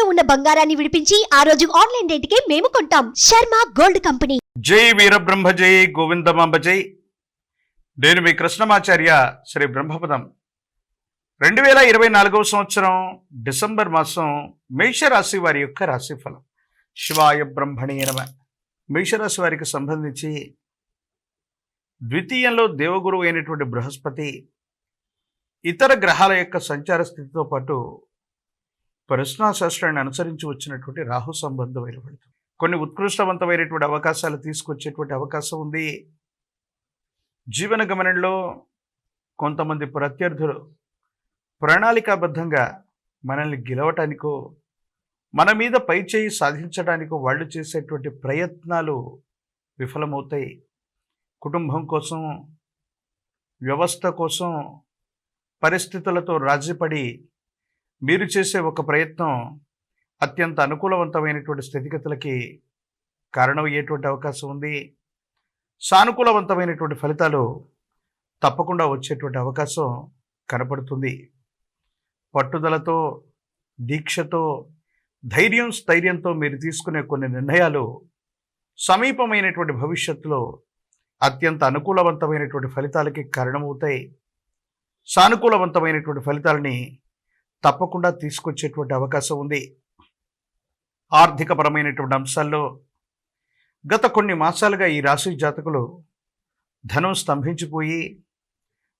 తాకట్టులో ఉన్న బంగారాన్ని విడిపించి ఆ రోజు ఆన్లైన్ రేటుకే మేము కొంటాం. Sharma gold company. జై వీరబ్రహ్మ జై గోవిందమాంబ జై. నేను మీ కృష్ణమాచార్య శ్రీ బ్రహ్మపదం. 2024 సంవత్సరం డిసెంబర్ మాసం మేషరాశి వారి యొక్క రాశిఫలం. శివాయ బ్రహ్మణే నమః. మేషరాశి వారికి సంబంధించి ద్వితీయంలో దేవగురువు అయినటువంటి బృహస్పతి, ఇతర గ్రహాల యొక్క సంచార స్థితితో పాటు పరిశ్రమశాస్త్రాన్ని అనుసరించి వచ్చినటువంటి రాహు సంబంధమైన ఫలితం కొన్ని ఉత్కృష్టవంతమైనటువంటి అవకాశాలు తీసుకొచ్చేటువంటి అవకాశం ఉంది. జీవన గమనంలో కొంతమంది ప్రత్యర్థులు ప్రణాళికాబద్ధంగా మనల్ని గెలవటానికో మన మీద పై చేయి సాధించడానికో వాళ్ళు చేసేటువంటి ప్రయత్నాలు విఫలమవుతాయి. కుటుంబం కోసం, వ్యవస్థ కోసం, పరిస్థితులతో రాజీపడి మీరు చేసే ఒక ప్రయత్నం అత్యంత అనుకూలవంతమైనటువంటి స్థితిగతులకి కారణమయ్యేటువంటి అవకాశం ఉంది. సానుకూలవంతమైనటువంటి ఫలితాలు తప్పకుండా వచ్చేటువంటి అవకాశం కనపడుతుంది. పట్టుదలతో, దీక్షతో, ధైర్యం స్థైర్యంతో మీరు తీసుకునే కొన్ని నిర్ణయాలు సమీపమైనటువంటి భవిష్యత్తులో అత్యంత అనుకూలవంతమైనటువంటి ఫలితాలకి కారణమవుతాయి. సానుకూలవంతమైనటువంటి ఫలితాలని తప్పకుండా తీసుకొచ్చేటువంటి అవకాశం ఉంది. ఆర్థికపరమైనటువంటి అంశాల్లో గత కొన్ని మాసాలుగా ఈ రాశి జాతకులు ధనం స్తంభించిపోయి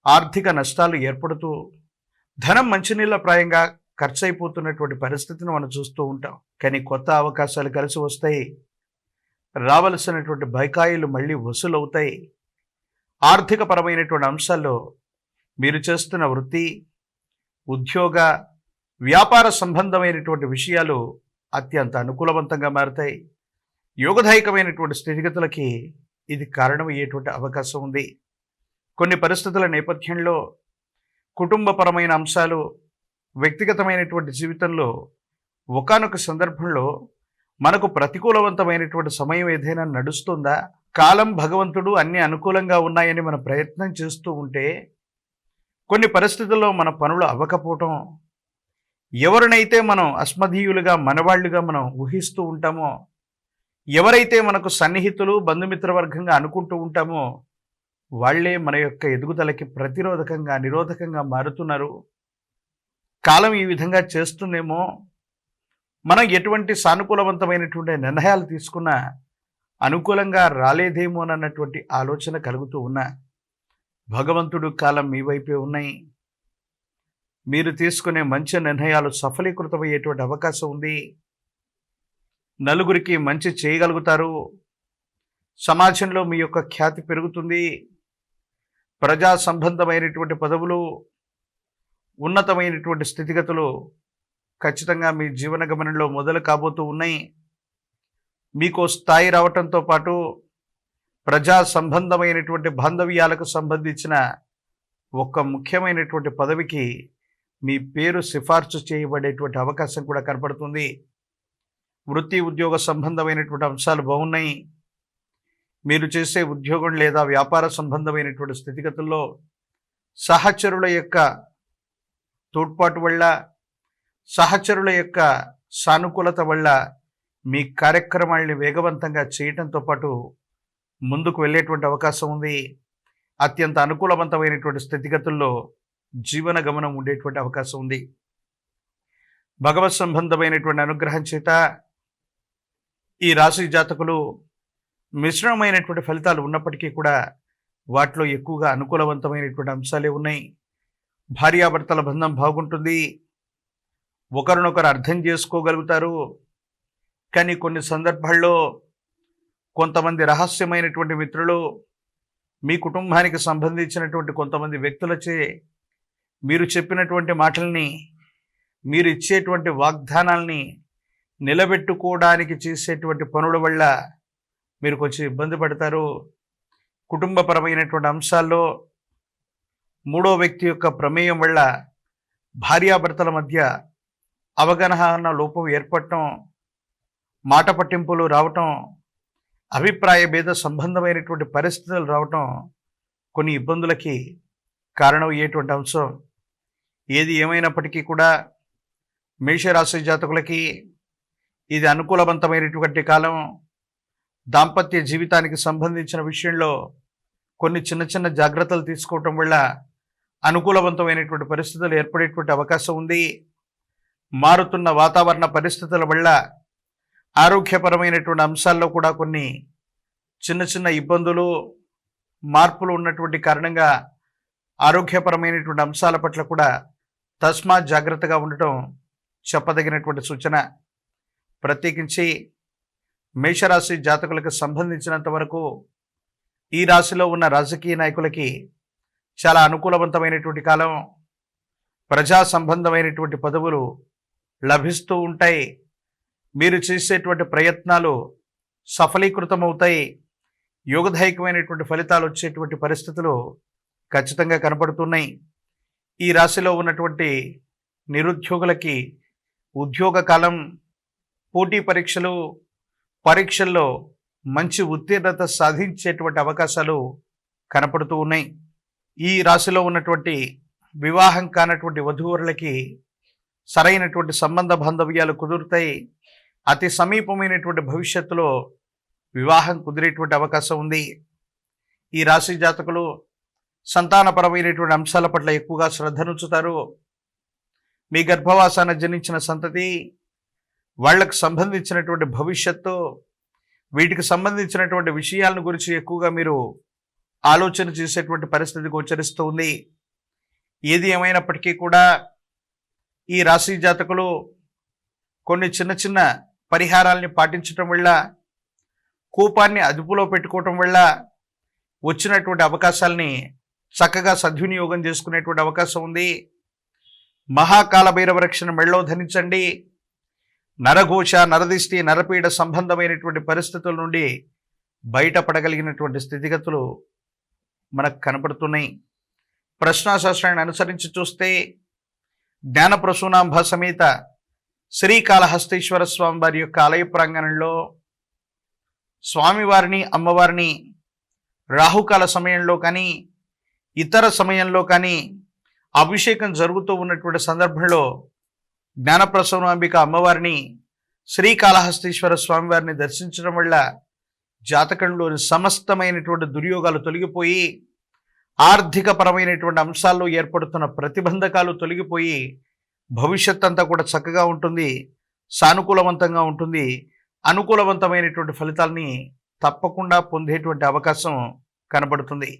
ఆర్థిక నష్టాలు ఏర్పడుతూ ధనం మంచినీళ్ళ ప్రాయంగా ఖర్చు అయిపోతున్నటువంటి పరిస్థితిని మనం చూస్తూ ఉంటాం. కానీ కొత్త అవకాశాలు కలిసి వస్తాయి. రావలసినటువంటి బకాయిలు మళ్ళీ వసూలవుతాయి. ఆర్థికపరమైనటువంటి అంశాల్లో మీరు చేస్తున్న వృత్తి, ఉద్యోగ, వ్యాపార సంబంధమైనటువంటి విషయాలు అత్యంత అనుకూలవంతంగా మారుతాయి. యోగదాయకమైనటువంటి స్థితిగతులకి ఇది కారణమయ్యేటువంటి అవకాశం ఉంది. కొన్ని పరిస్థితుల నేపథ్యంలో కుటుంబపరమైన అంశాలు, వ్యక్తిగతమైనటువంటి జీవితంలో ఒకానొక సందర్భంలో మనకు ప్రతికూలవంతమైనటువంటి సమయం ఏదైనా నడుస్తుందా, కాలం భగవంతుడు అన్ని అనుకూలంగా ఉన్నాయని మనం ప్రయత్నం చేస్తూ ఉంటే కొన్ని పరిస్థితుల్లో మన పనులు అవ్వకపోవటం, ఎవరినైతే మనం అస్మదీయులుగా మనవాళ్లుగా మనం ఊహిస్తూ ఉంటామో, ఎవరైతే మనకు సన్నిహితులు బంధుమిత్రవర్గంగా అనుకుంటూ ఉంటామో వాళ్లే మన యొక్క ఎదుగుదలకి ప్రతిరోధకంగా, నిరోధకంగా మారుతున్నారు. కాలం ఈ విధంగా చేస్తుందేమో, మనం ఎటువంటి సానుకూలవంతమైనటువంటి నిర్ణయాలు తీసుకున్నా అనుకూలంగా రాలేదేమోనన్నటువంటి ఆలోచన కలుగుతూ ఉన్నా భగవంతుడు కాలం మీ వైపే ఉన్నాయి. మీరు తీసుకునే మంచి నిర్ణయాలు సఫలీకృతమయ్యేటువంటి అవకాశం ఉంది. నలుగురికి మంచి చేయగలుగుతారు. సమాజంలో మీ యొక్క ఖ్యాతి పెరుగుతుంది. ప్రజా సంబంధమైనటువంటి పదవులు, ఉన్నతమైనటువంటి స్థితిగతులు ఖచ్చితంగా మీ జీవన గమనంలో మొదలు కాబోతూ ఉన్నాయి. మీకు స్థాయి రావటంతో పాటు ప్రజా సంబంధమైనటువంటి బాంధవ్యాలకు సంబంధించిన ఒక ముఖ్యమైనటువంటి పదవికి మీ పేరు సిఫార్సు చేయబడేటువంటి అవకాశం కూడా కనపడుతుంది. వృత్తి, ఉద్యోగ సంబంధమైనటువంటి అంశాలు బాగున్నాయి. మీరు చేసే ఉద్యోగం లేదా వ్యాపార సంబంధమైనటువంటి స్థితిగతుల్లో సహచరుల యొక్క తోడ్పాటు వల్ల, సహచరుల యొక్క సానుకూలత వల్ల మీ కార్యక్రమాల్ని వేగవంతంగా చేయటంతో పాటు ముందుకు వెళ్ళేటువంటి అవకాశం ఉంది. అత్యంత అనుకూలవంతమైనటువంటి స్థితిగతుల్లో జీవన గమనం ఉండేటువంటి అవకాశం ఉంది. భగవత్ సంబంధమైనటువంటి అనుగ్రహం చేత ఈ రాశి జాతకులు మిశ్రమమైనటువంటి ఫలితాలు ఉన్నప్పటికీ కూడా వాటిలో ఎక్కువగా అనుకూలవంతమైనటువంటి అంశాలే ఉన్నాయి. భార్యాభర్తల బంధం బాగుంటుంది. ఒకరినొకరు అర్థం చేసుకోగలుగుతారు. కానీ కొన్ని సందర్భాల్లో కొంతమంది రహస్యమైనటువంటి మిత్రులు, మీ కుటుంబానికి సంబంధించినటువంటి కొంతమంది వ్యక్తులచే మీరు చెప్పినటువంటి మాటల్ని, మీరు ఇచ్చేటువంటి వాగ్దానాల్ని నిలబెట్టుకోవడానికి చేసేటువంటి పనుల వల్ల మీరు కొంచెం ఇబ్బంది పడతారు. కుటుంబపరమైనటువంటి అంశాల్లో మూడో వ్యక్తి యొక్క ప్రమేయం వల్ల భార్యాభర్తల మధ్య అవగాహన లోపం ఏర్పడటం, మాట పట్టింపులు రావటం, అభిప్రాయ భేద సంబంధమైనటువంటి పరిస్థితులు రావటం కొన్ని ఇబ్బందులకి కారణమయ్యేటువంటి అంశం. ఏది ఏమైనప్పటికీ కూడా మేషరాశి జాతకులకి ఇది అనుకూలవంతమైనటువంటి కాలం. దాంపత్య జీవితానికి సంబంధించిన విషయంలో కొన్ని చిన్న చిన్న జాగ్రత్తలు తీసుకోవటం వల్ల అనుకూలవంతమైనటువంటి పరిస్థితులు ఏర్పడేటువంటి అవకాశం ఉంది. మారుతున్న వాతావరణ పరిస్థితుల వల్ల ఆరోగ్యపరమైనటువంటి అంశాల్లో కూడా కొన్ని చిన్న చిన్న ఇబ్బందులు, మార్పులు ఉన్నటువంటి కారణంగా ఆరోగ్యపరమైనటువంటి అంశాల పట్ల కూడా తస్మాత్ జాగ్రత్తగా ఉండటం చెప్పదగినటువంటి సూచన. ప్రత్యేకించి మేషరాశి జాతకులకు సంబంధించినంత వరకు ఈ రాశిలో ఉన్న రాజకీయ నాయకులకి చాలా అనుకూలవంతమైనటువంటి కాలం. ప్రజా సంబంధమైనటువంటి పదవులు లభిస్తూ ఉంటాయి. మీరు చేసేటువంటి ప్రయత్నాలు సఫలీకృతమవుతాయి. యోగదాయకమైనటువంటి ఫలితాలు వచ్చేటువంటి పరిస్థితులు ఖచ్చితంగా కనపడుతున్నాయి. ఈ రాశిలో ఉన్నటువంటి నిరుద్యోగులకి ఉద్యోగ కాలం, పోటీ పరీక్షల్లో మంచి ఉత్తీర్ణత సాధించేటువంటి అవకాశాలు కనపడుతూ ఉన్నాయి. ఈ రాశిలో ఉన్నటువంటి వివాహం కానటువంటి వధూవరులకి సరైనటువంటి సంబంధ బాంధవ్యాలు కుదురుతాయి. అతి సమీపమైనటువంటి భవిష్యత్తులో వివాహం కుదిరేటువంటి అవకాశం ఉంది. ఈ రాశి జాతకులు సంతానపరమైనటువంటి అంశాల పట్ల ఎక్కువగా శ్రద్ధనుంచుతారు. మీ గర్భవాసాన జనించిన సంతతి, వాళ్లకు సంబంధించినటువంటి భవిష్యత్తు, వీటికి సంబంధించినటువంటి విషయాలను గురించి ఎక్కువగా మీరు ఆలోచన చేసేటువంటి పరిస్థితి గోచరిస్తూ ఉంది. ఏది ఏమైనప్పటికీ కూడా ఈ రాశి జాతకులు కొన్ని చిన్న చిన్న పరిహారాల్ని పాటించటం వల్ల, కోపాన్ని అదుపులో పెట్టుకోవటం వల్ల వచ్చినటువంటి అవకాశాలని చక్కగా సద్వినియోగం చేసుకునేటువంటి అవకాశం ఉంది. మహాకాల భైరవ రక్షణ మెళ్ళో ధరించండి. నరఘోష, నరదిష్టి, నరపీడ సంబంధమైనటువంటి పరిస్థితుల నుండి బయటపడగలిగినటువంటి స్థితిగతులు మనకు కనపడుతున్నాయి. ప్రశ్నాశాస్త్రాన్ని అనుసరించి చూస్తే జ్ఞానప్రసూనాంబ సమేత శ్రీకాళహస్తీశ్వర స్వామి వారి యొక్క ఆలయ ప్రాంగణంలో స్వామివారిని, అమ్మవారిని రాహుకాల సమయంలో కానీ ఇతర సమయంలో కానీ అభిషేకం జరుగుతూ ఉన్నటువంటి సందర్భంలో జ్ఞానప్రసూనాంబిక అమ్మవారిని, శ్రీకాళహస్తీశ్వర స్వామివారిని దర్శించడం వల్ల జాతకంలోని సమస్తమైనటువంటి దుర్యోగాలు తొలగిపోయి, ఆర్థిక పరమైనటువంటి అంశాల్లో ఏర్పడుతున్న ప్రతిబంధకాలు తొలగిపోయి భవిష్యత్ అంతా కూడా చక్కగా ఉంటుంది, సానుకూలవంతంగా ఉంటుంది. అనుకూలవంతమైనటువంటి ఫలితాలని తప్పకుండా పొందేటువంటి అవకాశం కనబడుతుంది.